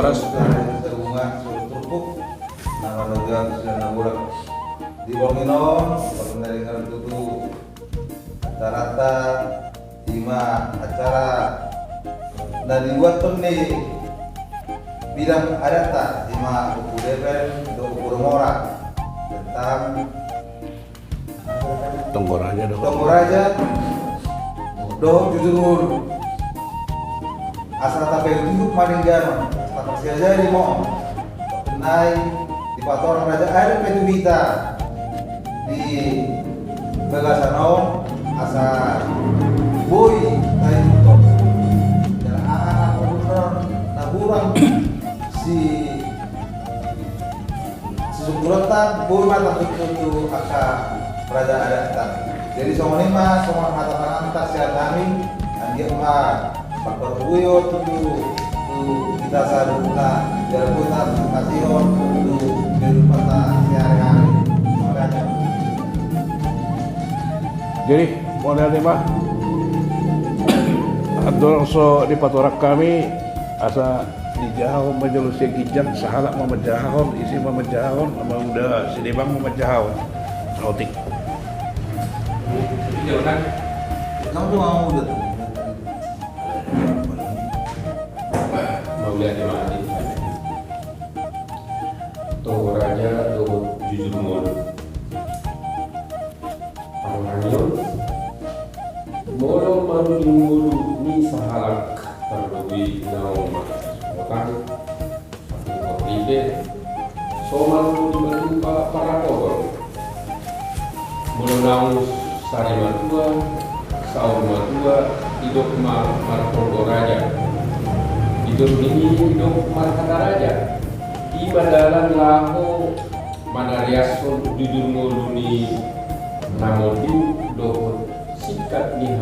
oras. Bunga terpuk nama negara sudah naburak di Bonginon pengendalian tutu rata lima acara dan dibuat pun di bidang adat lima buku depen do Mora tentang Tonggoraja do jujur asal tapi itu paling jarang masih aja di mau kenai di patoran raja ada petubita di Bagasanau asal boy tadi itu dan anak berulang naburang si sumberatan boy mata itu asal raja adat jadi semua ini mah semua katakan tak siap kami dan dia mah faktor buyut itu kita saduna jalan kita kasihan untuk di rumah sehari-hari makanya Jadi modelnya mah dorong so di patorak kami asa dijauh menjelusnya kijang sahalak memejahon isi memejahon sama udah si debang memejahon rotik jauh kan kamu tuh mau udah mau lihat di mana nih Tonggoraja do jujur mulu Panganyon molo manujung mulu ni sahalak terlebih naong otak atau ribe somal dibanding para pokok mulu naong sari matua saur matua hidup Tonggoraja hidup ini hidup Markataraja di bandaran lahu manariason jujur ngoluni namodi dohon sikat ni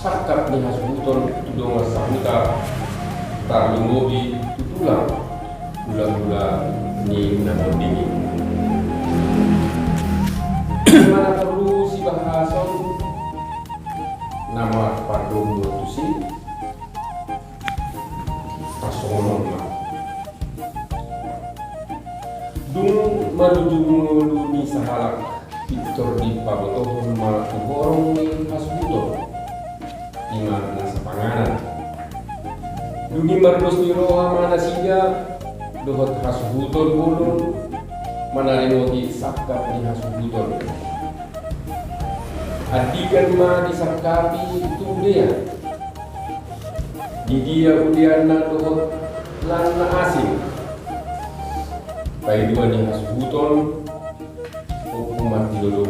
sakat ni hasbuton tudong sahuta tarlungobi tutulang gula-gula ni namodi ni mana perlu si bahason nama pardon dotusi pasonon dung manuju ngoluni sahalak Victor di pabotohon malatu borong ni hasbuton iman nasa panganan dungi mardos ni roha mana siga dohot hasbuton bolon manarinogi sakap ni hasbuton adikan ma disakapi itu dia di dia udiana dohot lana asing pai dua ni hasbuton hukuman tidodo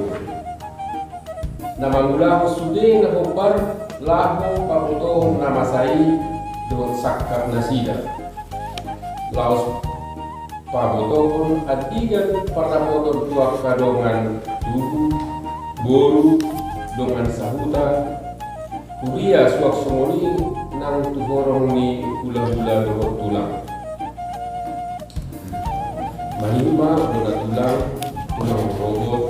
nama mula sude na hopar laho pabuto nama sai dohot sakap nasida laos pabuto pun adigan para motor tua kadongan tubuh boru dongan sahuta kuria suak somoni nang tuhorong ni hula-hula dohot tulang manima dona tulang tulang robot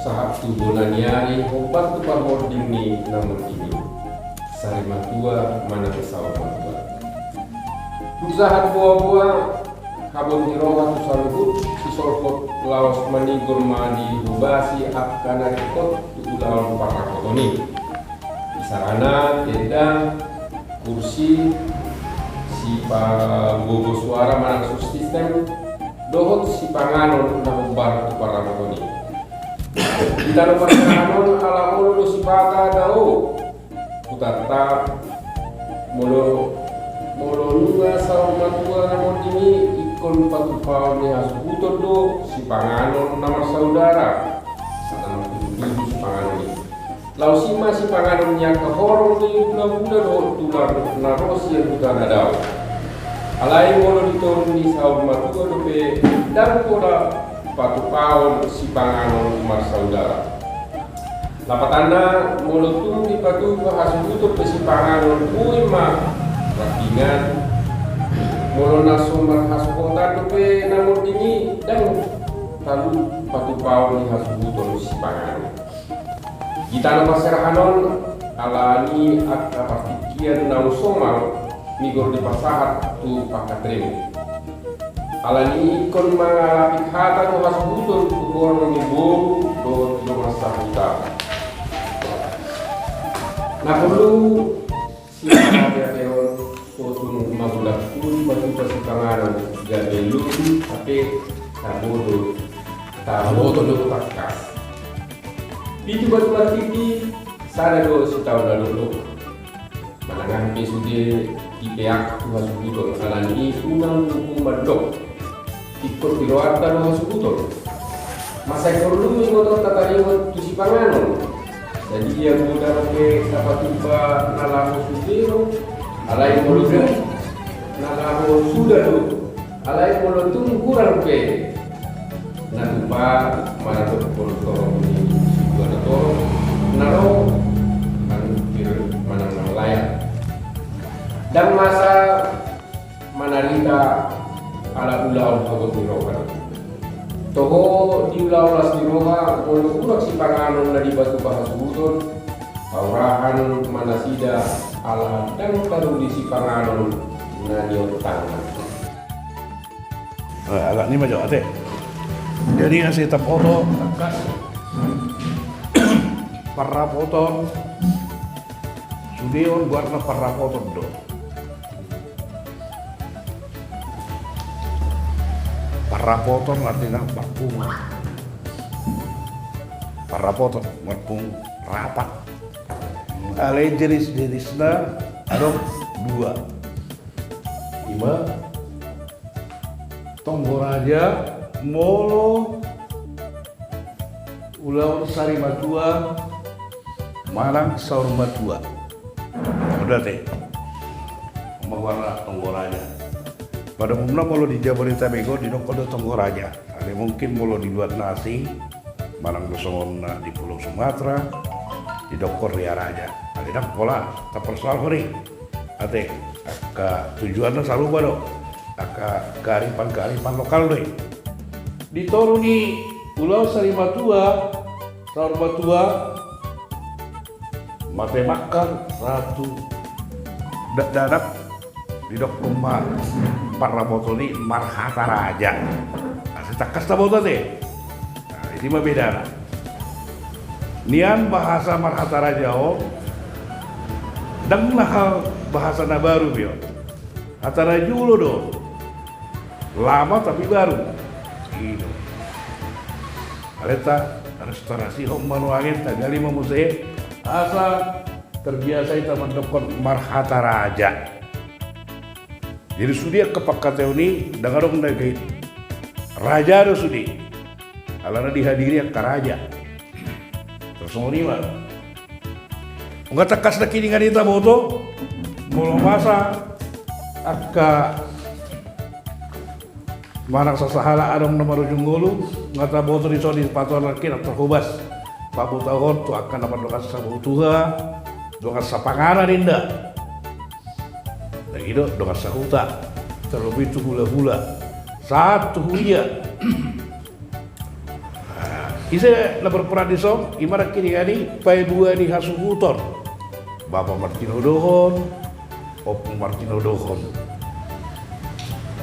saat tubunan nyari obat tupar boarding ni namun ini sari matua mana pesawat matua usaha buah-buah kabun hiroha tusalubut sisolkot laos manigur madi hubasi akana ikot tuulawan parakotoni sarana tenda kursi si bogo suara mana sistem dohot si panganon na humbar tu parakotoni kita no panganon ala molo si baka dao utata molo lunga sa matua namon ini ikon patupau ni hasbuton do si panganon nama saudara sanang tujuh si panganon ini lau sima si panganon nya kahorong ni bula-bula do tular narosi yang bukan adau alai molo diturun di saud matua do pe dan koda patupau si panganon mar saudara lapatana molo tun di patu hasbuton pe si panganon muima rakingan molo nasumber hasukota tupe namun ini dan talu patupau ni hasbuton si panganon kita nama serahanon alani akta partikian nau somal migor di pasahat tu pakatrem alani ikon mengalami kata do hasbuton kuburan ibu do masahuta. Nah perlu siapa yang teon potong mabulat pun batu persipangan jadi lucu tapi tabodo do takas. Itu batu latiki sada do setahun lalu. Manangan pesude ipeak tuha subuton alani unang hukuman dok ikut diroarta tuha subuton masa perlu motor tatariwa tusi panganon jadi dia mudah ke dapat tuba nalaho sudero alai molutung nalaho sudah do alai molutung kurang pe natuba mana to polotoro ni sudah to naro manang layak dan masa manarita ala ulau togo diroha togo di ulau las diroha molo urak si panganon na di batu bahas buton aurahan manasida ala dan taru di si panganon na di tangan agak ni macam ate. Jadi ngasih foto takas para foto sudeon warna para foto do. Para foto artinya parpung. Para foto parpung rapat. Ale jenis-jenisnya ada 2. 5 Tonggoraja molo ulau sari matua Malang saur matua udah teh warna Tonggoraja pada umumnya molo di Jabodetabek di Nokodo Tonggoraja ada mungkin molo di luar nasi Malang Besongon di Pulau Sumatera di Dokor Ria Raja ada dak pola tak persoal hari ate ka tujuannya selalu bado aka kearifan lokal deh ditoru di Pulau Sarimatua Saur Batua mate makan ratu dadak di dok rumah para botoli Marhata Raja asli takas tabota deh nah, ini mah beda lah nian bahasa Marhata Raja dan hal bahasa baru bio Hatara Julo do lama tapi baru gitu aleta restorasi Homanu Angin tagali memusai asa terbiasa itu mendokon Marhata Raja jadi sudia kepakat ini dengan dong dari raja do sudi alana dihadiri yang karaja terus mau lima nggak tekas nak kini nggak dita boto mulu masa akka Manang sasahala adong nomor junggulu ngata boto di sodi patuan lakin atau hubas pabu tahun tu akan dapat dokas sabutuha dokas sapangana dinda dan itu dokas sahuta terlebih tu hula-hula satu hulia ise na berperan di song imarak kini gani pai dua di hasubutor Bapak Martino Dohon Opung Martino Dohon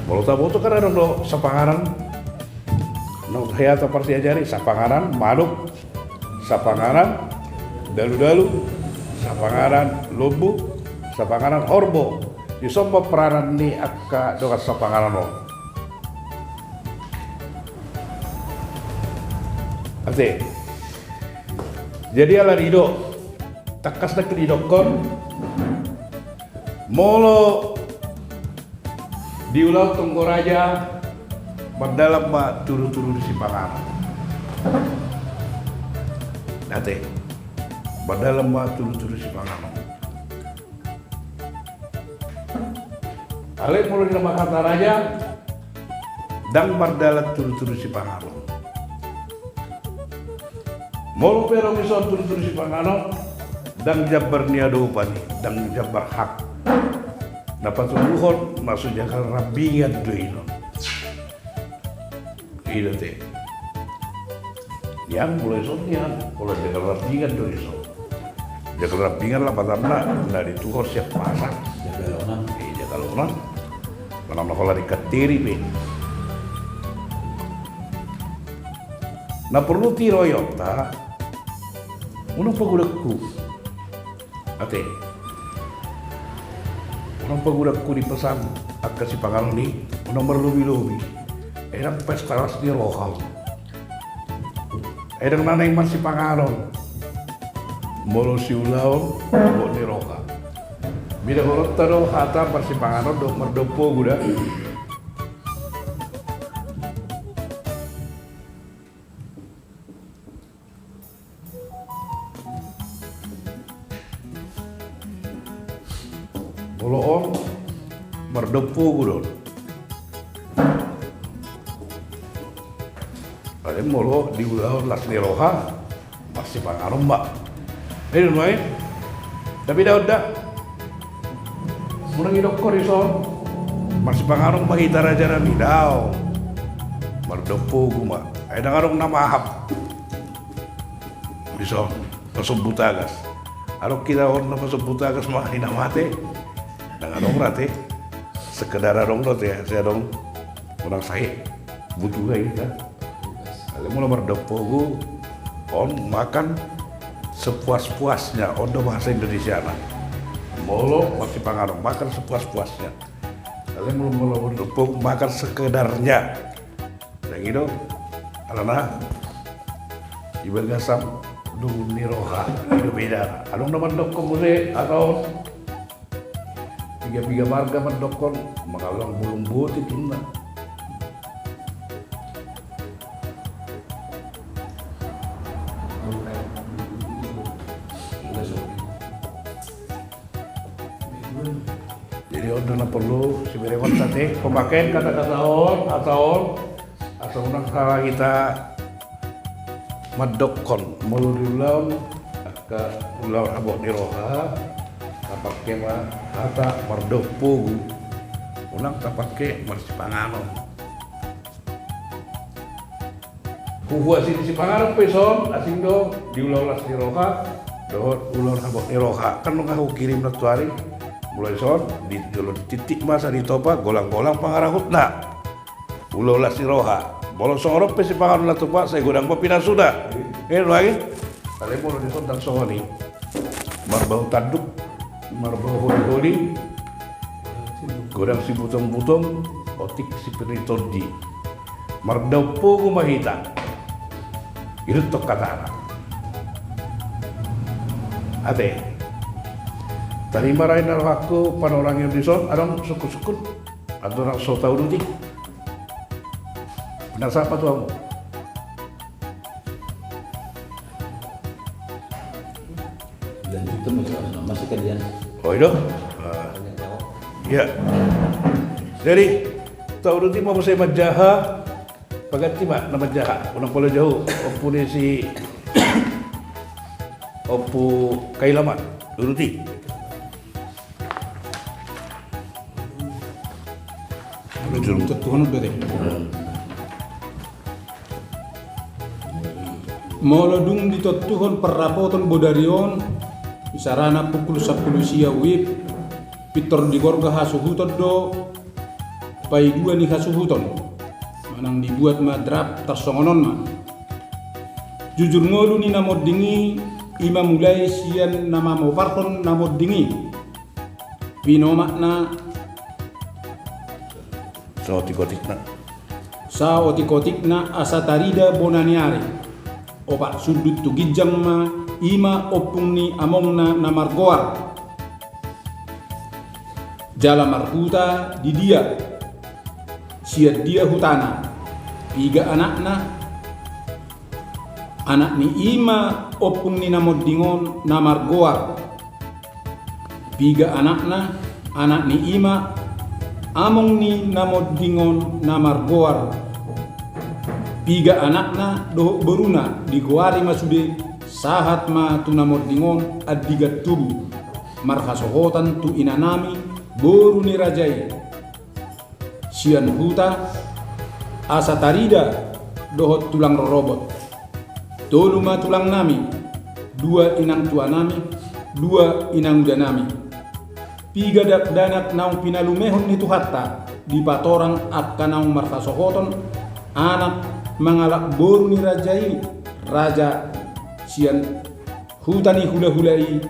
Bolo-bolo kan ada do sapangaran no hayata parti ajari sapangaran manuk sapangaran dalu-dalu sapangaran lobu sapangaran horbo di sombo peranan ni akka dokas sapangaran no ate jadi ala rido takas nak ridokon molo di ulau Tonggoraja berdalam ma turu-turu di Sipanganon. Nate berdalam ma turu-turu di Sipanganon. Ale mulai nama kata raja dan berdalam turu-turu di Sipanganon. Molo pero misal turu-turu di Sipanganon dan jabar niado upani dan jabar hak. Dapat tuluhon masuk jakal rabingan do ino. Ida teh. Yang mulai sonyan, kalau jakal rabingan do iso. Jakal rabingan lah patamna dari tuhor siap pasang. Jakalonan. Jakalonan. Kalau kalau dikatiri be. Na perlu tiroyok ta. Unang pagudakku. Ate. Unang pagudakku di pesan akka si pangalan ni unang berlubi-lubi. Edang pesta ras di rohal. Edang nanay man si pangalan. Molo si ulaw bo ni rohal. Bila horot tado hata persimpangan do merdopo guda. Molo on merdopo guda. Ada molo di ulah las niroha masih pangarom mbak. Ini rumah tapi dah. Muna ngidokor ison, masih pangarong mahita raja nami daw, mardopo guma, ay nangarong namahap, ison, pasubutagas, arok kita on na pasubutagas mah hinamate, nangarong rate, sekedar arong rate, saya dong, orang saya, butuh gay kan, kalau mula mardopo gu, on makan sepuas-puasnya, on do bahasa Indonesia na. Molo masih pangarong makan sepuas-puasnya. Kalian belum makan sekedarnya. Dan itu, karena ibadah sam niroha itu beda. Along naman dokon muli atau tiga marga man dokon mengalang bulung buti tina. Jadi on na perlu si berewat tadi pemakaian kata-kata on atau unang salah kita madokon mulurilaw ke ulaw abok ni roha tapake ma kata mardopo unang tapake marsipanganon kuhu asin si panganon peson asing do di ulaw las ni roha do ulaw abok ni roha kan nung aku kirim na tuari mulai son di titik masa di topa golang-golang pangarahut na ulo las roha bolo sorok pesi pangaron la topa saya godang papina sudah lagi kali bolo di son dan sohoni marbau tanduk marbau holi godang si butong-butong otik si penitodi mardau pogo mahita itu tok kata ate tadi marahin aku pada orang yang dison, orang sukut-sukut, atau orang so tahu dulu benar siapa tuh kamu? Dan itu masih kalian. Oh itu? Ya. Jadi tahu dulu mau saya majaha, pagati mak nama jaha, unang polo jauh, opu ni si, opu kailamat, dulu Tuhan udah deh. Molodung di Tuhan perrapotan bodarion sarana pukul 10 sia wib pitor di gorga hasuhuton do pai dua ni hasuhuton manang dibuat madrap tersongonon ma jujur ngolu ni namod dingi ima mulai sian nama mau parton namod dingi pino makna sa otikotikna asa tarida bonaniare opak sudut tu gijang ma ima opung ni amongna namargoar jala marhuta di dia siat dia hutana tiga anakna anak ni ima opung ni namodingon namargoar tiga anakna anak ni ima among ni namodingon namargoar tiga anakna doh beruna di goari masude sahat ma tu namodingon adigat tubu marhasohotan tu inanami boru ni rajai sian huta asa tarida dohot tulang robot tolu ma tulang nami dua inang tua nami dua inang uda nami tiga dak danak naung pinalumehon ni tuhatta di patorang akka naung marhasohoton anak mangalak boru ni raja ini. Raja sian hutani hula-hulai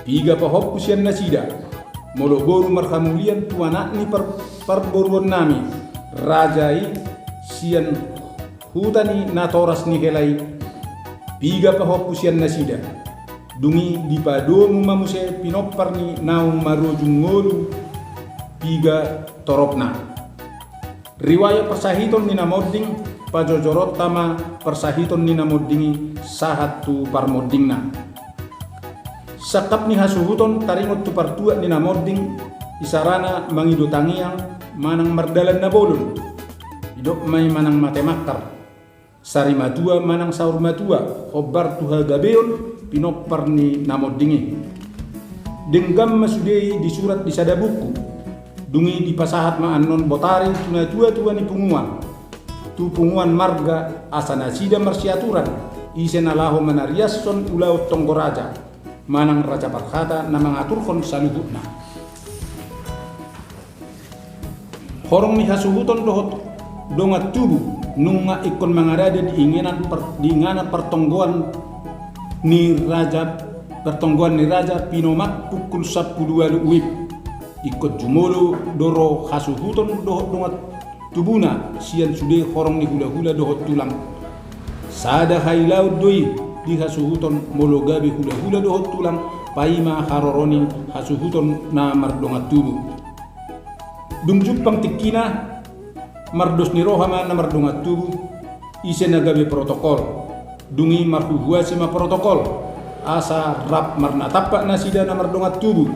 piga pahop sian nasida molo boru marhamulian tuanak ni par boruon nami raja i sian hutani natoras ni helai piga pahop sian nasida dungi di padomu mamuse pinopar ni naung marojung ngolu piga toropna riwayat persahiton ni namoding pajojorot tama persahiton ni namodingi sahat tu parmodingna sakap ni hasuhuton taringot tu partua ni namoding isarana mangido tangiang manang mardalan na bolon idok may manang matemakar sari matua manang saur matua obar tu hagabeon pinopar ni namodingi denggam masudei di surat di sadabuku dungi di pasahat maanon botari tuna tua ni punguan tu punguan marga asana sida marsiaturan isenalaho manariasson ulau tonggoraja manang raja parhata na mangaturkon saluhutna horong ni hasuhuton dohot dongat tubuh nunga ikon mangarada di ingana pertonggoan ni raja pinomak pukul 10 uip ikut jumolo doro hasuhuton dohot dongat tubuna sian sude horong ni hula-hula dohot tulang sada hailau doi di hasuhuton mologabi hula-hula dohot tulang paima haroroni hasuhuton na mardongat tubuh dungjupang tikina mardos ni rohama na mardongat tubuh ise nagabi protokol dungi marhuhuasi ma protokol asa rap marnatapa nasida na mardongat tubuh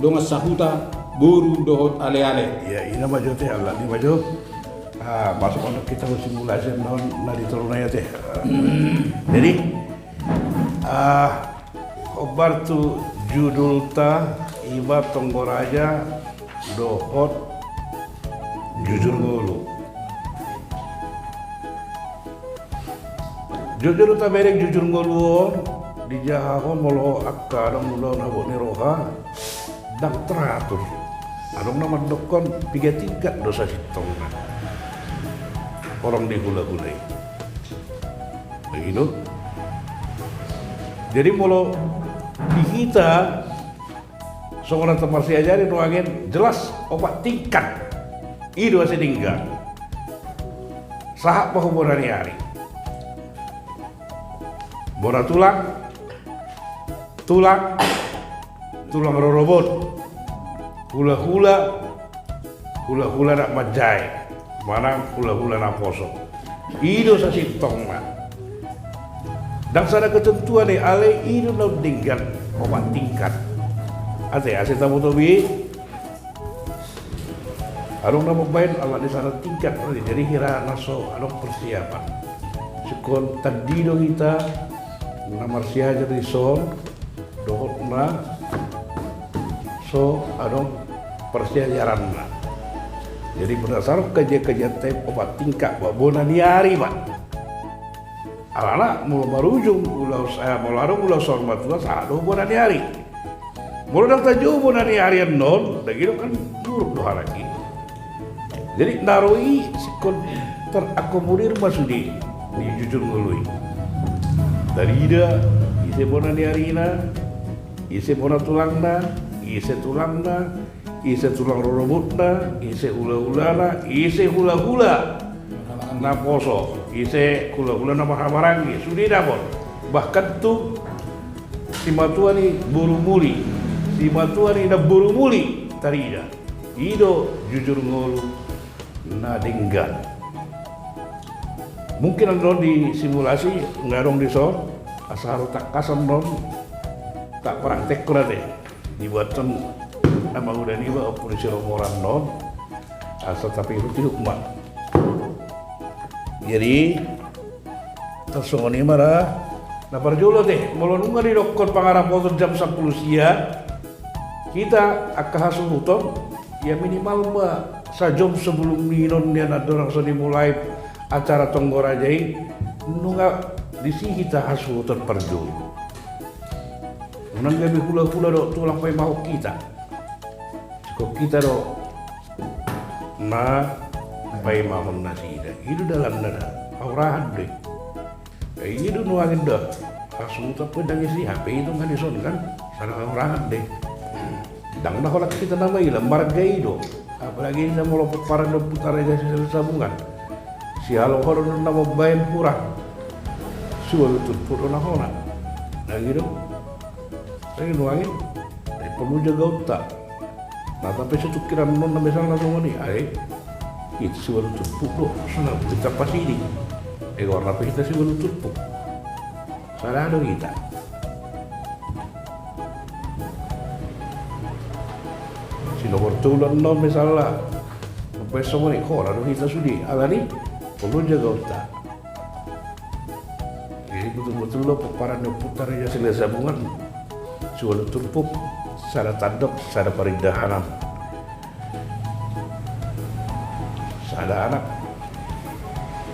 dongat sahuta boru dohot ale-ale Ya ina maju teh Allah ni maju. Masuk untuk kita simulasi non nadi turunnya teh. Jadi obar tu judul ta iba tonggoraja dohot jujur ngulu. Jujur ta berek jujur ngulu di jahahon molo akka mulo nabot ni roha dak teratur. Adong nama dokon 3 tingkat dosa hitong orang di hula-hulai begitu. Jadi molo di kita seorang temarsi aja di ruangan jelas obat tingkat itu masih tinggal sahab pahuburan hari bora tulang rorobot hula-hula nak majai mana hula-hula nak kosong itu sasitong mah dan sana ketentuan ni ale itu nak tinggal obat tingkat ase tamu tobi arung nama bain Allah di sana tingkat jadi kira naso arung persiapan sekon tadi do kita namar siaja di son dohot na so arung persiapan na. Jadi berdasarkan kajian obat tingkat buat bonaniari pak. Anak mula barujung mula sormat tu sado bonaniari. Mula dah tajuk bonaniari non, dah gitu kan buruk doa lagi. Jadi naroi sikon terakomodir masudi di jujur ngelui. Dari ida isi bonaniari na, isi bonatulangna, isi tulangna. Ise tulang rorobutna, ise hula-hulana, ise hula-hula na poso, ise hula-hula na mahamarangi, sudah dapot. Bahkan tu si matua ni buru muli, si matua ni na buru muli tarida. Ido jujur ngolu na dinggan. Mungkin non di simulasi ngarong di son, asal tak kasam non tak praktek kurate dibuatkan. Nama udah nih bah operasi romoran non asal tapi itu tidak mat. Jadi tersongoni marah. Nah perjulo teh melonungan di dokter pangarap motor jam 10 siang kita akahasu hutom ya minimal bah sajam sebelum ninon dia ada orang so dimulai acara Tonggorajai nunggak di sini kita hasu hutom perjulo. Unang gabi hula-hula dok tulang pai mau kita. Kok kita do na pai mahon nasida itu dalam nada aurahan deh. Ini tuh nuangin dah. Langsung tapi dengan isi HP itu kan dison kan, sana aurahan deh. Dang dah kalau kita nama ilam margai do. Apalagi ini mau lopot parang do putar aja sisa sambungan. Si halo kalau nama bayan kurang. Suatu tuh pun orang orang. Nah gitu. Saya nuangin. Perlu jaga otak. Nah tapi satu kira non misalnya langsung ni, itu sih baru tupuk loh. Sana kita pasti ini. Warna kita sih baru tupuk. Salah ada kita. Si nomor tulan non misalnya, besok ni kau ada kita sudi. Agak ni perlu jaga otak. Jadi betul-betul loh peparan yang putar aja selesai bungan. Suara tupuk. Sada tandok, sada perindahanan, sada anak,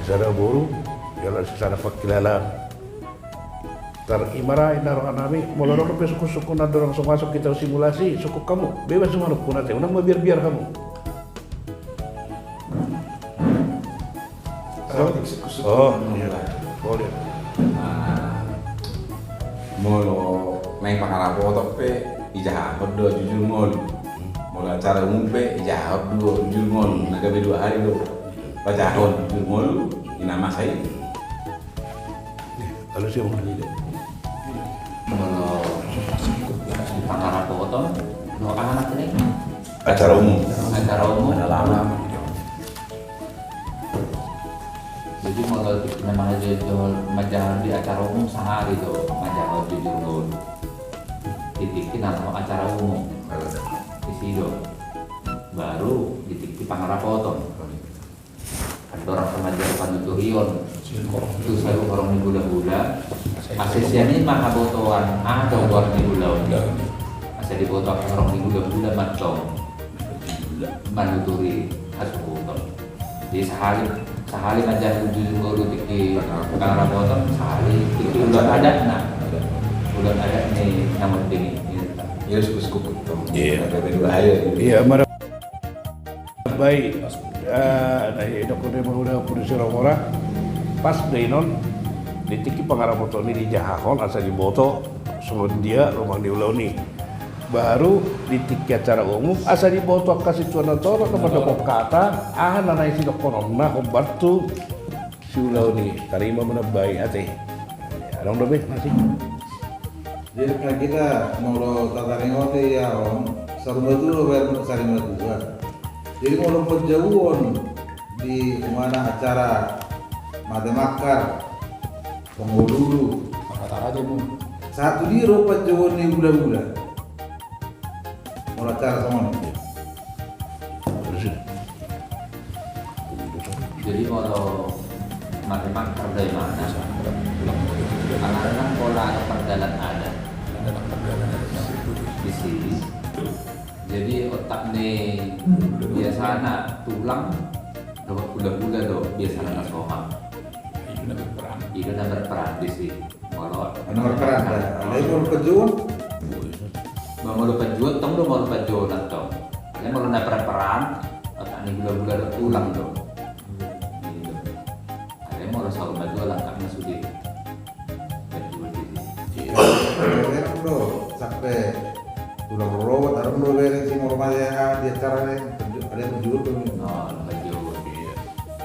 sada guru, jalan sada pakilalan. Imara inaro anami, molorong pe suku-suku na dorong masuk kita simulasi, suku kamu bebas semua nuk kunate, unang biar kamu. Oh, iya, boleh. Molo main pangarapo tope ijahab do jujur ngol. Mula acara umum pe ijahab do jujur ngol. Nagabe 2 hari do. Pajahon jujur ngol inama saya. Kalau siapa mau jadi? Kalau pangarapo to, no anak ini Acara umum. acara umum Ada lama. jadi kalau memang jujur majah di acara umum sehari tuh majah jujur ngol. Ditikin atau acara umum di sido baru ditik pangarapoton ada orang remaja panuturion itu saya orang di bulan-bulan asesnya ini makabotoan ada orang di bulan asal dibotok orang di bulan-bulan macam manuturi asukuton jadi sehari majah tujuh nguru tiki pangarapoton sehari tiki bulan ada nah bulan ada nih namun ini Ya suku-suku itu. Iya. Ada 2 hari. Iya, mara baik. Nah, ini aku udah polisi orang pas non ditiki pangarapoto ini di Jahahon asal di Boto semua dia rumah di Ulauni baru ditiki acara umum asal di Boto kasih tuan atau kepada kata nana isi dokonom nah bantu si Ulauni terima menebai ate ada lebih masih. Jadi kalau kita mau lo tata nengote ya om, sarumba itu lo bayar untuk sarumba juga. Jadi mau lo penjauhan di mana acara mata makar, penggolulu, satu di lo penjauhan di bulan-bulan. Mau acara sama nih. jadi kalau matematika dari mana anak-anak pola atau perjalanan ada di sini jadi otak nih biasanya tulang bulan-bulan do biasanya nasoham itu udah berperan di sini kalau Nomor peran ada itu lo penjauhan. mau lupa jual tong do mau lupa jual tong ada mau lupa peran otak nih bulan-bulan do tulang do ada mau lupa sama jual langkahnya sudah Beres lo sampai tulang robot, ada lo beres sih mau rumahnya di acara nih ada penjauhan tuh. oh lupa jual Iya.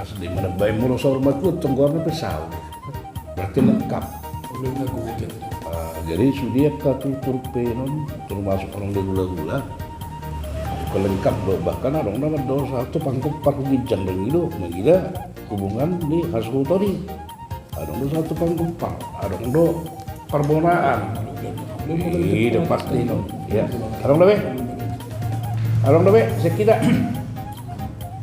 Asli menebai mulu hormat ku tenggornya pesau. Berarti lengkap. Jadi sudia katutur penon termasuk orang di gula-gula kelengkap do bahkan orang nama do satu pangkuk gijang dan itu mengira hubungan di haskutori ada satu pangkuk ada do perbonaan itu pasti no ya arong lebih sekira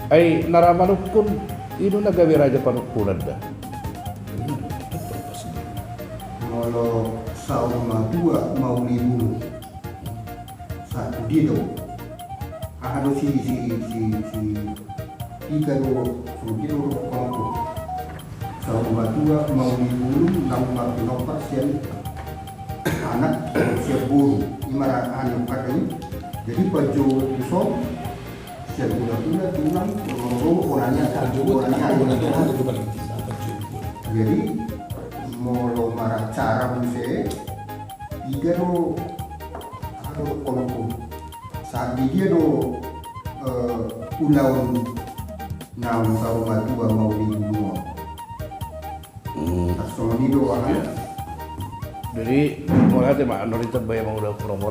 ay naramanukun itu nagawi raja panukunan dah kalau sauma 2 mau libur satu dito ada si tiga do dito kalau sauma 2 mau libur nomor sian anak siap guru imara anu katanya jadi baju usop siap gula tulang orangnya Jadi molo mara cara muse tiga do ado koloko saat dia do ulaun naun saruma tua mau dibunuh. Asal ini do Jadi mulai tema norita bayar mau udah kurang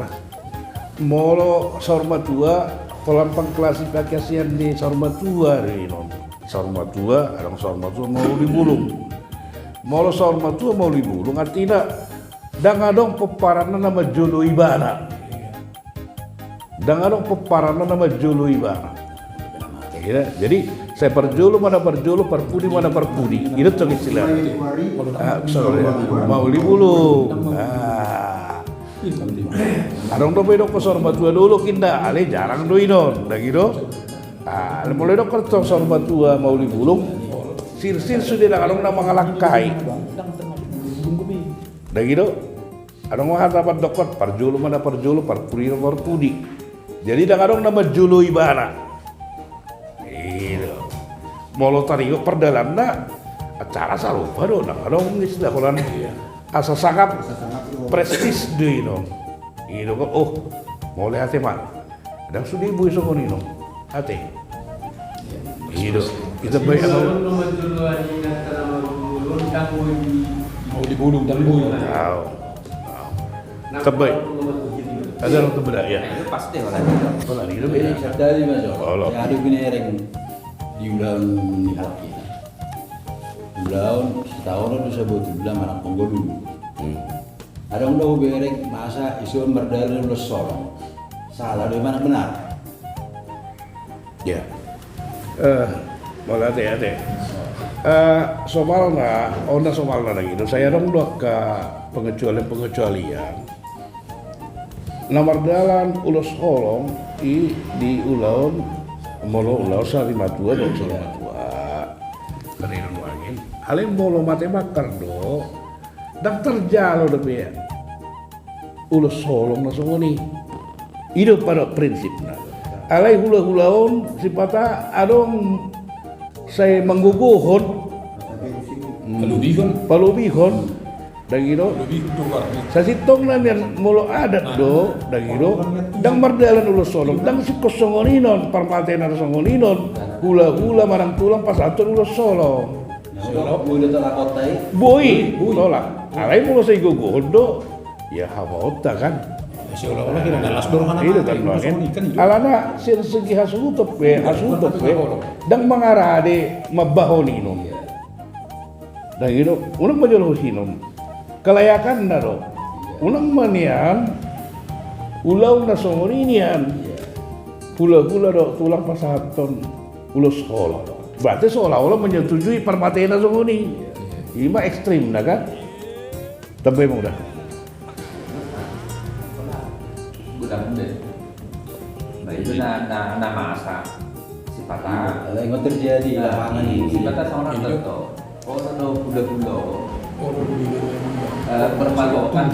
molo Sorma tua pelampang klasifikasian di Sorma tua ini non. Sorma tua, orang Sorma tua mau dibulung. Molo Sorma tua mau dibulung artinya dangadong peparana nama jolo ibana. Dangadong peparana nama jolo ibana. Ya, jadi saya perjolo mana perjolo, perpudi mana perpudi. Itu tuh istilah. Mau dibulung. Arong do bedok ko Sorma tua dulu kinda, ale jarang do inon, dah gitu. Ale mulai do kerto Sorma tua mau dibulung. Sir sudah dah arong nama ngalakai. Dah gitu. Arong mah dapat dokot perjolo mana perjolo, perpudi mana perpudi. Jadi dah arong nama jolo ibana. Gitu. Molo tarigo perdalamna acara sarupa do, nah arong istilah kolan. Asa sangat prestis deh no, ini kan mau lihat mah, dan sudah ibu esok ini no, hati, itu kita baik atau mau dibulung dan bulu. tahu, terbaik, ada orang terberak ya, Itu pasti orang. kalau itu beda, Tadi Mas, Oh, ya ada binereng di ulang ni hati. Ulang setahun itu saya buat ulang anak Kongo dulu. Ada undang bereng masa isu merdeka lu sorong. Salah dari mana benar? ya, mau lihat ya deh, somalna, ona somalna lagi itu saya dong dok ke pengecualian. Nomor dalan ulos holong di ulaun molo ulau sarima tua dong sarima tua dari angin alem molo mate bakar do dan terjalo deh ya ulos holong nasongoni itu pada prinsipnya alai hula-hulaun sipata adong saya mengguguhon palubihon dagiro sa sitong na yan mulo adat do dagiro dang mardalan ulo solong dang si kosongoninon parmate na songoninon hula-hula marang tulang pas aton ulo solong Boleh terlakot tay. boy tolak alay mulo sa iguguhon do ya hawota kan Seolah-olah kira galas dorong anak itu kan alana segi hasutop dang mangarade mabahoninon dagiro unang majolosinon kelayakan na do unang manian ulaw na songorinian hula-hula do tulang pasahaton ulos sekolah berarti seolah-olah menyetujui permatain na songoni ima ekstrim na kan tapi emang udah Gudang deh. Nah itu na masa sipata. Kalau yang terjadi di lapangan ini. Sipata sama orang tertentu. Oh no budak-budak. Berpatokan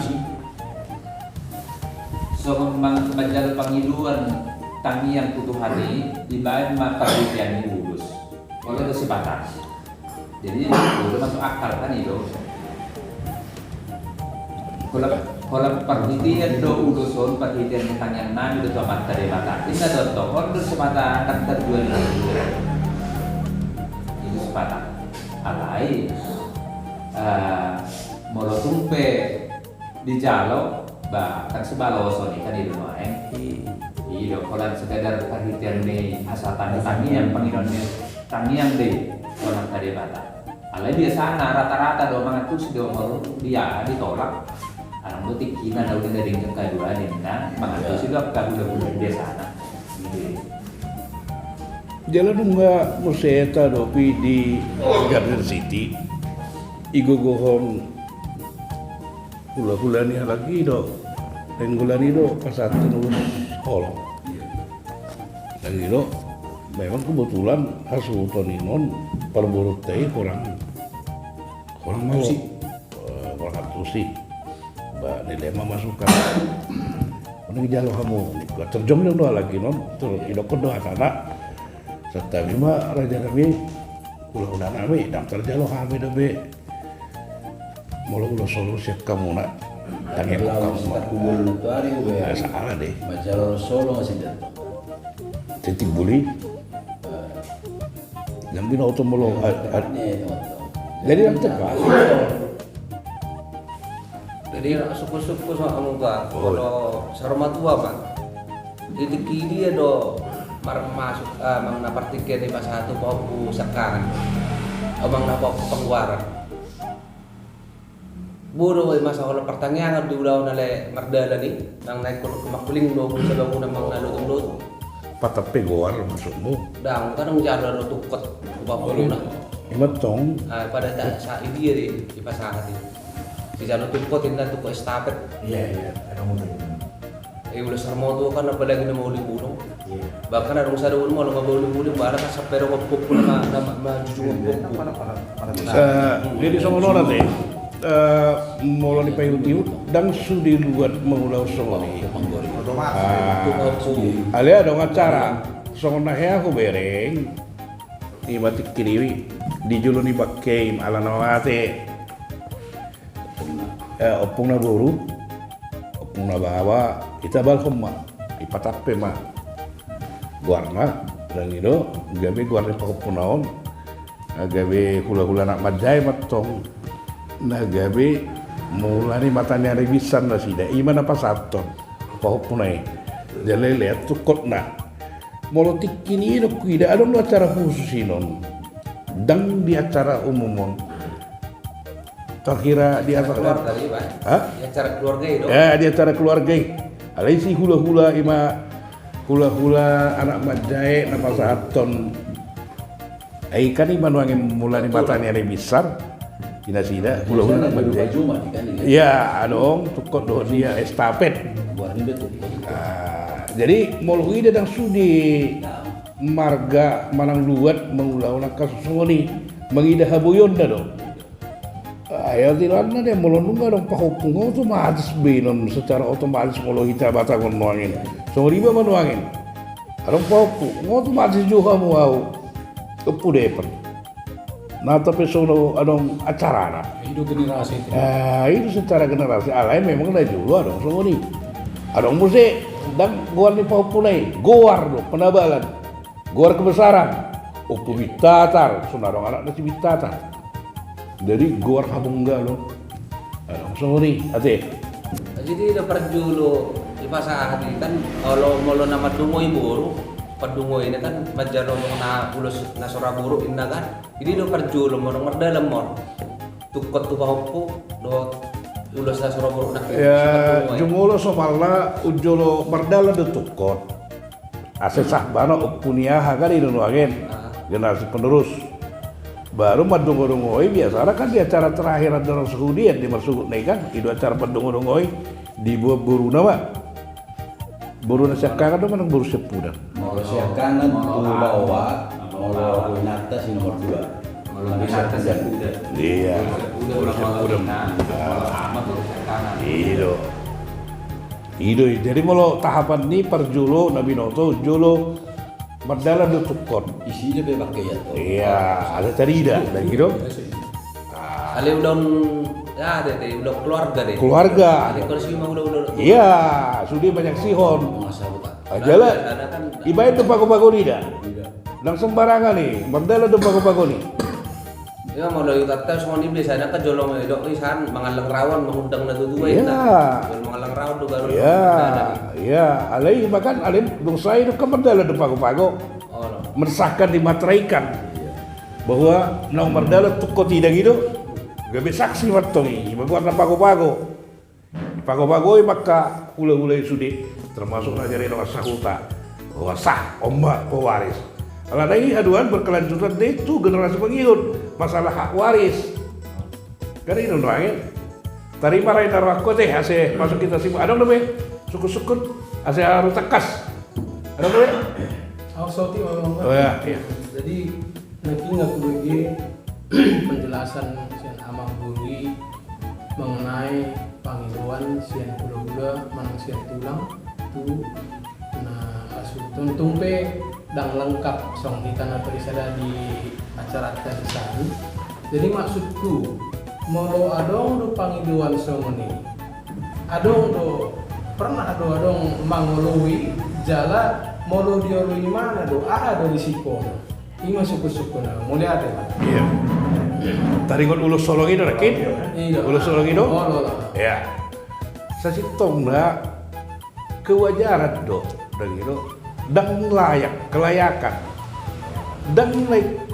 so menjadi pengiluan tangi yang tutuh hari di bahan mata yang diurus oleh itu sebatas jadi udah masuk akal kan itu kalau perhatian do urusan perhatian tanya nang itu cuma dari mata ini ada tokoh itu semata akan terjual itu sebatas alai molo tumpe di jalo kan sebalo soni kan di rumah iyo kalau sekedar perhatian nih asal tangi yang penginonnya tangi yang deh orang tadi bata alai biasa rata-rata do mangan tuh sudah mau dia ditolak orang butik kina udah dari yang kedua nih kan mangan tuh sudah kabur biasa jalan nggak museta dopi di Garden City igogohon hula-hula nih lagi do dan gulani do pas satu nulus kolong dan gitu memang kebetulan hasuton inon perburuk teh kurang mau kurang atusi mbak dilema masukkan ini jalo kamu terjong dong doa lagi non terus idok doa karena serta lima raja kami ulah kami daftar jalo kami dobe Mula ulo solo siap kamu nak. Tanya Kalau kamu sekat mah. kubur itu hari gue Ya salah deh. baca solo masih datang. Titik buli. Yang bina auto mulu. Jadi yang cepat. Jadi suku-suku sama muka kalau saroma tua pak jadi kiri do masuk mang napartikan di pas satu popu sekarang abang napa pengguaran buru masa kalau pertanyaan di udah nale merdala nih nang naik makuling do sa daw nang mga luto Patape goar masukmu. dang kadang jalan do tukot bapak na Imatong. pada saat ini di pasangan ini si jalan tukot tinda tukot estafet Iya, ada motor. udah sarmo tuh kan apalagi na mau libulong bahkan ada sa doon mo mga libulong para sa pero magpupo na jujung magpupo Jadi sama nona teh. Mula ni payutiu dan sudi luat mengulau songoni. Otomatis. Ale ada acara songona hea aku bereng. Di batik kiriwi di juluni bakeim ala nawate. Opung na buru, opung na bawa, kita balkom mah, ipatape mah, guarna, dan itu, gabe guarna pakupunaon, gabe hula-hula nak majai matong, nah gabe mulai matanya revisan na sida, iman apa saton, pakupunai, jadi lihat tukot na, molotik kini itu tidak ada acara khusus inon, dan di acara umumon. Terkira di atas keluarga nih pak Hah? ya cara keluarga itu Ya di acara keluarga. Alai si hula-hula ima hula-hula anak majai napa saton. Ai kan iman wangi mulai matanya ni besar. Sida hula-hula anak majai. Cuma kan ini. Ya, adong tukot do dia estafet. Buat ini betul. Jadi molui datang sudi marga manang luat mengulau kasus ngoni mengidah habuyon dah dong. Ayah tilana dia melonunga dong pahupung otomatis benon secara otomatis kalau kita batangon nuangin. So riba manuangin. Adong pahupung otomatis juga mau kepudepan. Nah tapi sono adong acara na. Itu generasi itu. Itu secara generasi alai memang dah dulu adong semua ni. Adong musik dan goar ni pahupulai goar do penabalan. Goar kebesaran. Upu bitatar, sunarong anak nasi bitatar. Dari goar habungga lo. Adong semua ni, ate. jadi udah perjulo di pasangan ini kan kalau molo nama dungoy buru padungoy ini kan majaro na ulos na soraburu inna kan jadi udah perjulo mo merdalam mo tukot tu bahopo do ulos na soraburu na Ya, jumulo somalla ujolo berdala de tukot. Ase sahbana upuniaha kan itu nuangin. Generasi penerus. Baru madungo-dungoi biasa kan di acara terakhir ada Saudian di Masuk nih kan itu acara madungo-dungoi di buah buru nama buru nasi kangen tuh mana buru sepudan. Mau siap kanan tuh bawa, mau nata si nomor 2. Kalau bisa udah Iya. udah amat terus kanan. Itu jadi kalau tahapan ini perjulo Nabi Noto julo berdala de tukot. Isinya pakai ya tuh. Iya, ada cerita dan gitu. ale udah ya deh udah keluarga deh Keluarga. ale kalau sih mau udah Iya, sudah banyak sihon. Masa buta. Ajalah. ada kan Ibarat tu pago-pago ni dah. Dan sembarangan ni, berdala tu pago-pago ni. ya mau lo kata semua ini biasanya kan jolong itu isan mengalang rawan mengundang na dua Iya. mengalang rawan tuh baru Iya, alai bahkan alai dosa itu kan berdala tu pago-pago. oh no. Mensahkan dimateraikan bahwa nomor berdala tu kau tidak gitu. Gabe saksi waktu ni, baguan na pago-pago. Pago-pago maka ula-ula sudi termasuk ngajarin orang sahuta bahwa sah ombak pewaris. Kalau lagi aduan berkelanjutan itu generasi pengikut masalah hak waris. Karena itu doangin. Tarima rai narwako teh ase masuk kita sih. Ada namanya suku-suku ase harus tekas. Ada namanya? Aku sauti ngomong. Oh ya, iya. Jadi nanti nggak bagi penjelasan sian amang buri mengenai panggilan sian gula-gula manang sian tulang tu nah asutun tumpe dan lengkap song hitan atau disada di acara tarisan. Jadi maksudku molo adong do pangiduan somoni. Adong do pernah adong mangoloi jala molo dioloi mana do ada do risiko. Ima suku-suku na mulai ada kan. Iya. Tadi ngon ulus solong itu rakin. Iya. Ulus solong itu. Molo lah. Ya. Saya tong na kewajaran do dan itu dan layak kelayakan dan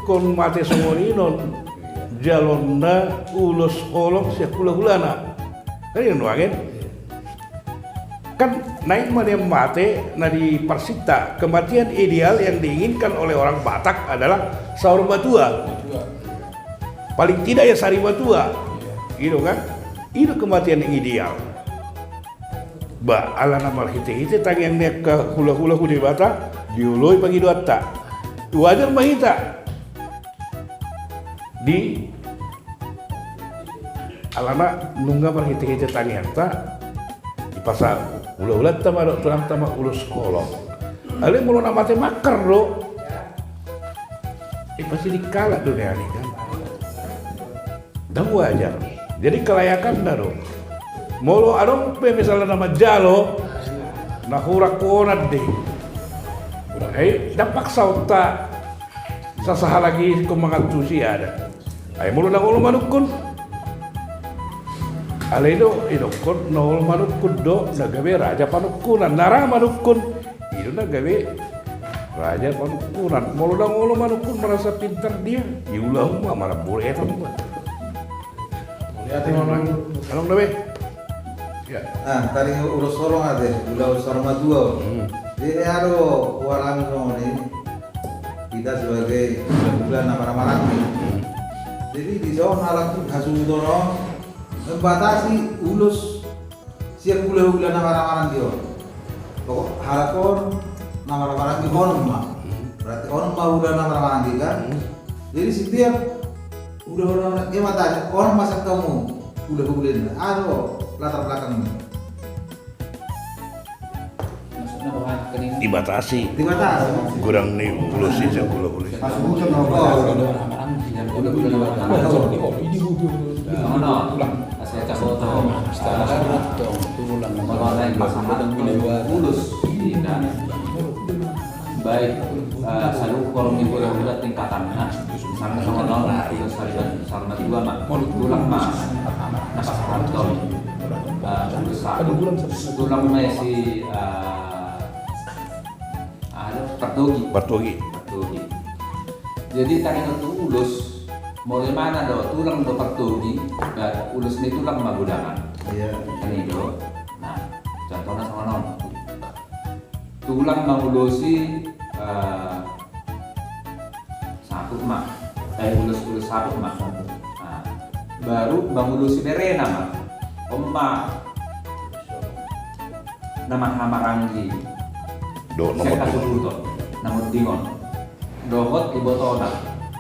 kon mate somoninon jalonna ulus olong sekula-kulana kan yang doangin kan naik mana mate na di Parsita kematian ideal yang diinginkan oleh orang Batak adalah saur batua paling tidak ya sari batua gitu kan itu kematian yang ideal ba ala nama hite tangian nek ke hula-hula di Batak diuloi pagi duata wajar mahita di alana nungga marhite tangian ta di pasar ulah-ulah tama tulang tama ulus kolong ale mulo nama teh makar do pasti dikalah dunia ini kan dan wajar jadi kelayakan dah do molo adong pe misalnya nama jalo nah hurak konat deh dampak sauta sasaha lagi kumangat susi ada ay mulu na ulo manukun aledo kon na ulo manukun do nagawe raja panukunan nara manukun itu nagawe raja panukunan mulu na ulo manukun merasa pintar dia yulah mah malah boleh eta mah lihat orang dawe ya tadi urus sorong ada udah urus sorong dua jadi ada orang ini kita sebagai bulan nama-nama jadi di zona alam itu hasudono membatasi ulus siap bulan nama-nama dia pokok halakon nama-nama di konon mah berarti konon mah udah nama-nama dia kan jadi setiap udah orang dia mata konon masa kamu udah bulan ada latar belakang ini Maksudnya bahwa kening dibatasi dibatasi kurang nih ulus sih gula boleh Pas hujan no. Saya caboto. Mengenai pasangan mulus tidak baik selalu kalau minggu yang udah tingkatannya misalnya sama nol itu sama dua mak tulang mas nafas kantor besar tulang masih Partogi. Jadi tadi itu ulus mulai mana do tulang do partogi ulus ini tulang magudangan iya kan itu nah contohnya sama non tulang mengulusi satu mak ulus satu mak nah, baru mengulusi berena mak omma nama hamaranggi Do nomor saya dua. buto namun dingon dohot ibotona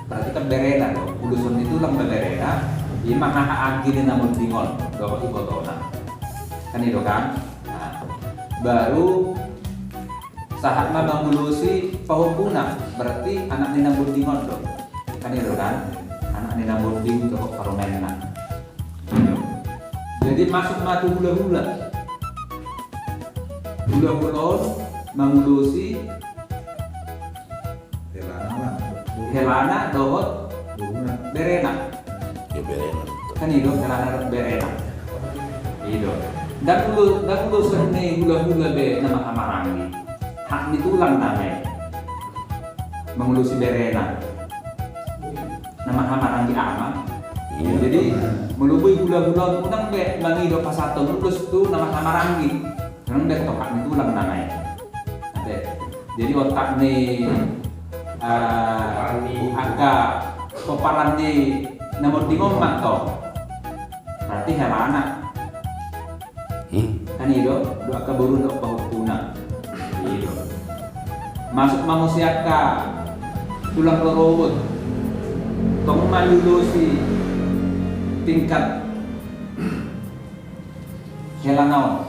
berarti kan berena do ulusun itu lang berena ima hahaagi ni namun dingon dohot ibotona kan itu kan nah, baru saat mengulusi pahupuna berarti anak ni namun dingon do kan itu kan anak ni namun ding dohot paromena jadi masuk matu hula-hula mengulusi helana dohot berena Ya berena. kan itu helana berena itu dan ulusan ini hula-hula be nama hamarangi hak di tulang namanya mengulusi berena nama hamarangi ama jadi melubui hula-hula unang be mangido pasato ulus tu nama hamarangi kan be tokat di tulang namanya jadi otak nih agak koparan nih namun di ngomong toh berarti helana kan itu dua keburu untuk pahukuna itu masuk manusia ka tulang robot kamu malulusi tingkat helana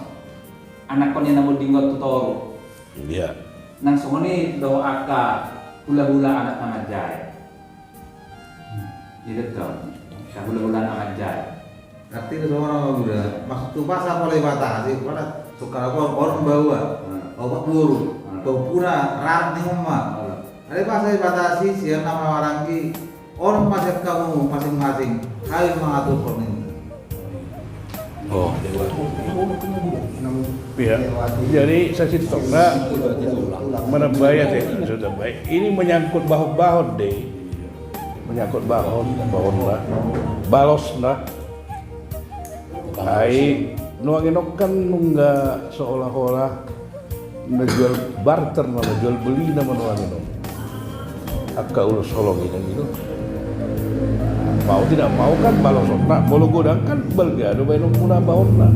anak ko ni namun dingot tutoro Iya. nang sumuni do aka hula-hula anak namajay. Itu tuh, hula-hula namajay. Artinya semua orang udah maksud tuh pas apa lagi batasi pada suka orang bawa obat buruk puna rat nih mama ada pas lagi batasi siapa nama orang ki orang masih kamu masing-masing harus mengatur ini. Oh. Ya. Jadi saya cerita mana bayar deh sudah baik. Ini menyangkut bahut deh, menyangkut bahut lah, balos lah. Hai, nuangin kan nggak seolah-olah menjual barter, menjual beli nama nuangin. Akka ulus holong ini gitu. Mau tidak mau kan balos nak bolu godang kan belga do bae muna baon na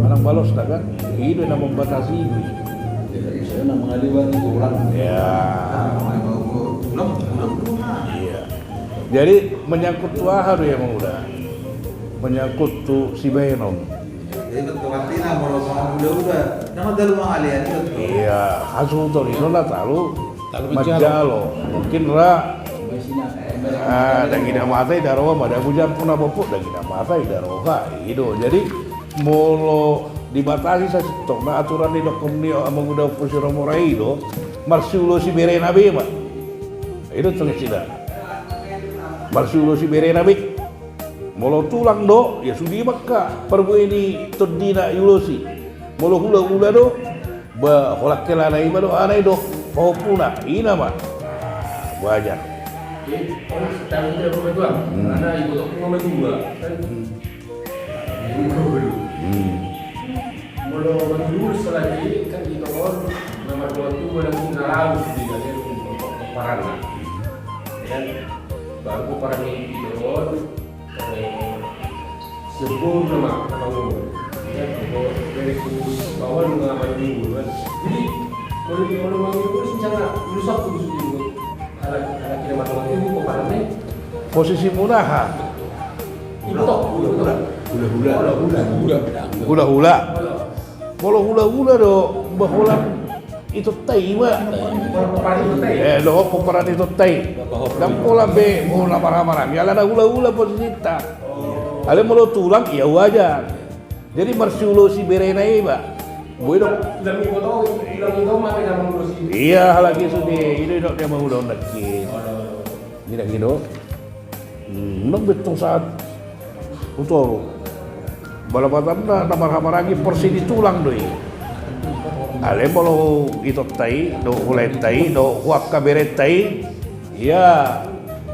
anak balos kan itu yang membatasi ini Saya nak mengaliwan itu ulang. ya iya jadi menyangkut tuaharu ya udah menyangkut tu si Benon Jadi ketuatina mau sama udah nama dalu mangalian itu. iya hasil tu ini lah tahu majalo mungkin ra dan kita matai daroha pada pujar pun apa pun dan kita matai daroha itu jadi molo dibatasi sa sitok na aturan ni dokom ni amang udah posiro morai do marsulo si bere nabi ma itu tulis sila marsulo si bere nabi molo tulang do ya sudi makka perbu ini todina yulosi molo hula do ba holak kelana ima do anai do pahopuna ina ma wajar orang sedang tidak berjuang karena ibu aku nomor 2 kan Molo dulu selagi kan di nomor 2 itu ada kendaraan di dalam peperangan dan baru peperangan di nomor sebelum nama umum ya dari bawah nama minggu kan jadi kalau minggu itu sangat rusak tuh sudah ala kira matang itu peperangan posisi munaha hula molo hula do bahulan itu tai wa do peperan itu tai dan pola be mula marah-marah ya ada hula posisi ta ale molo tulang ya wajar jadi marsulo si berena iba boy do iya halagi sudi ini dok dia mau udah nakit tidak gitu nang betul saat utoro balapatan na marah-marah porsi di tulang doi ale molo itu tai do hulai tai do huak ka beret tai ya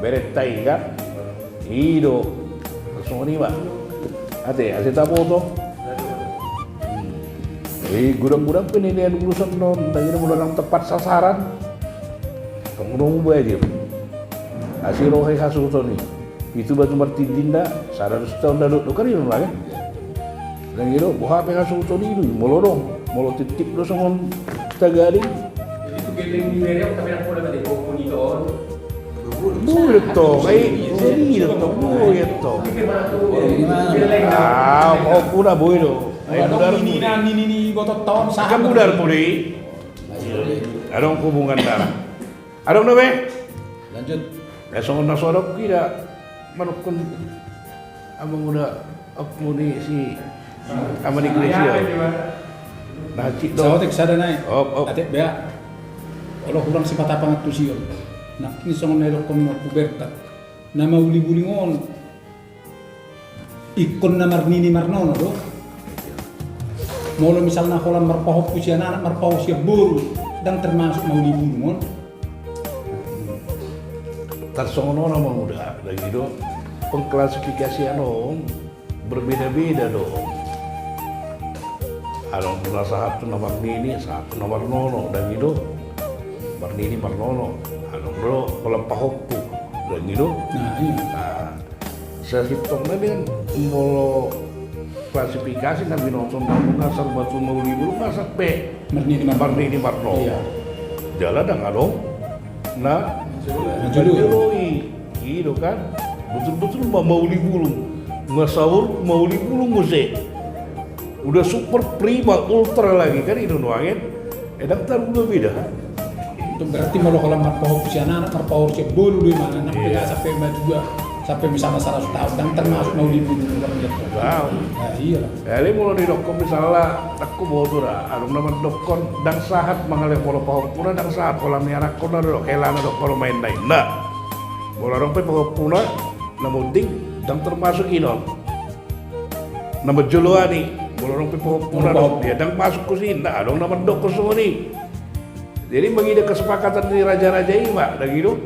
beret tai kan ido semua ni ba ate tapo to gudang-gudang penilaian urusan non tadi mudah tepat sasaran kemudian aja hasil rohe hasil toni itu batu martin dinda sadar setahun lalu kan ini lagi dan gitu buah apa hasil toni itu molo titip do sama tagari itu gedeng di merek tapi aku udah tadi monitor bulat to jadi to bulat to mau puna boy do Ini gotot tahun kan budar puri ada hubungan darah ada be Lanjut. esok nasodok kira manukun abang udah aku ni si amani Gracia nah cik do Sawatek sada naik. op Ate bea. Kalau kurang sifat apa ngatu siyo. Nah, ini song nelok komi pubertat. Nama uli-bulingon. Ikon na marnini marnono do. Molo misalnya holan marpahop usia anak marpahop usia buru dan termasuk mau dibunuh tersono nama muda dan gitu pengklasifikasian dong berbeda-beda dong ada nomor satu nomor ini satu nomor nono dan gitu marnini marnono ada bro pelempahop dan gitu nah iya saya hitung tadi kan molo klasifikasi nabi nonton ngasar batu mau libur masak pe marnini marno iya jalan dah ngadong nah jadoi gitu kan betul-betul mau libulung ngasawur mau libulung muse udah super prima ultra lagi kan itu doangin daftar udah beda itu berarti kalau marpahop usia anak marpahop usia buru di mana sampai juga sampai misalnya 100 tahun dan termasuk mau dibunuh gitu. Wow. Nah, iya. Eli mulu di dokon misalnya aku bawa tuh dah, ada nama dokon dan sahat mengalir pola pahupuna dan sahat pola miarak kona dok kelana dok kalau main lain. Nah, bola rompe pahupuna, nama ding dan termasuk ino. Nama juluani, bola rompe pahupuna dok dia dan masuk ke sini. Nah, dong nama dokon semua nih. Jadi mengide kesepakatan di raja-raja ini pak, dah gitu.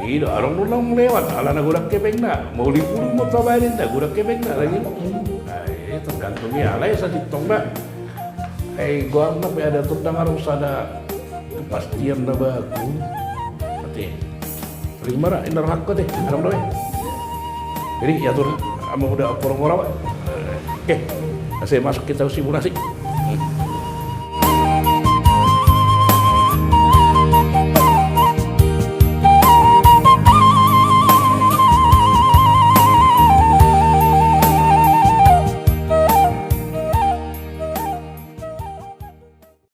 Ido, orang pulang lewat, ala na gudak kepeng na, mau lipulung mau tabarin na, gudak kepeng na lagi. Nah, ini tergantungnya ala ya sa ditong na. Gua anggap ya ada tentang harus ada kepastian na baku. Nanti, paling marah, ini hak ko deh, alam doy. Jadi ya tuh, amo udah orang-orang. Oke, saya masuk kita simulasi.